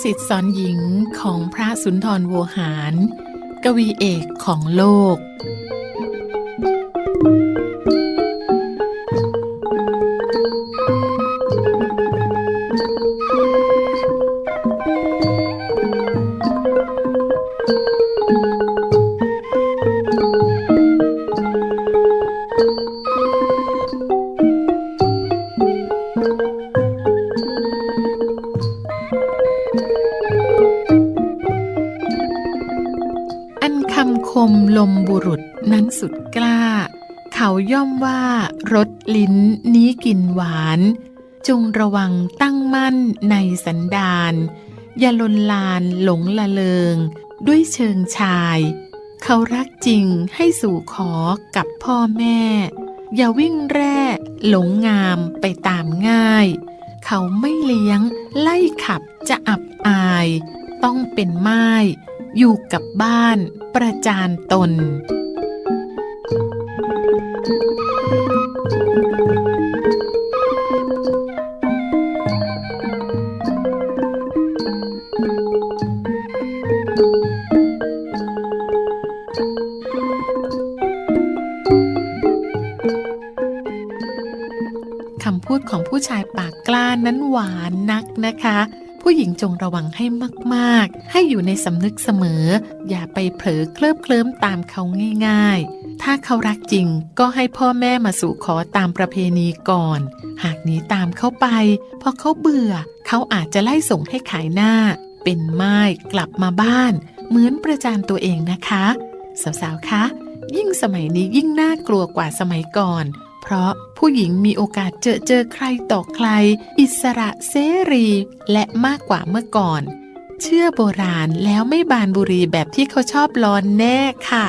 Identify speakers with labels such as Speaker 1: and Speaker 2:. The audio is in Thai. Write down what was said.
Speaker 1: ษิตสอนหญิงของพระสุนทรโวหาร กวีเอกของโลกคำคมลมบุรุษนั้นสุดกล้าเขาย่อมว่ารสลิ้นนี้กินหวานจงระวังตั้งมั่นในสันดานอย่าลนลานหลงละเลงด้วยเชิงชายเขารักจริงให้สู่ขอกับพ่อแม่อย่าวิ่งแร่หลงงามไปตามง่ายเขาไม่เลี้ยงไล่ขับจะอับอายต้องเป็นม่ายอยู่กับบ้านประจานตนคำพูดของผู้ชายปากกล้านั้นหวานนักนะคะผู้หญิงจงระวังให้มากๆให้อยู่ในสำนึกเสมออย่าไปเผลอเคลิบเคลิ้มตามเขาง่ายๆถ้าเขารักจริงก็ให้พ่อแม่มาสู่ขอตามประเพณีก่อนหากหนีตามเขาไปพอเขาเบื่อเขาอาจจะไล่ส่งให้ขายหน้าเป็นม่ายกลับมาบ้านเหมือนประจานตัวเองนะคะสาวๆคะยิ่งสมัยนี้ยิ่งน่ากลัวกว่าสมัยก่อนเพราะผู้หญิงมีโอกาสเจอใครต่อใครอิสระเสรีและมากกว่าเมื่อก่อนเชื่อโบราณแล้วไม่บานบุรีแบบที่เขาชอบล้อแน่ค่ะ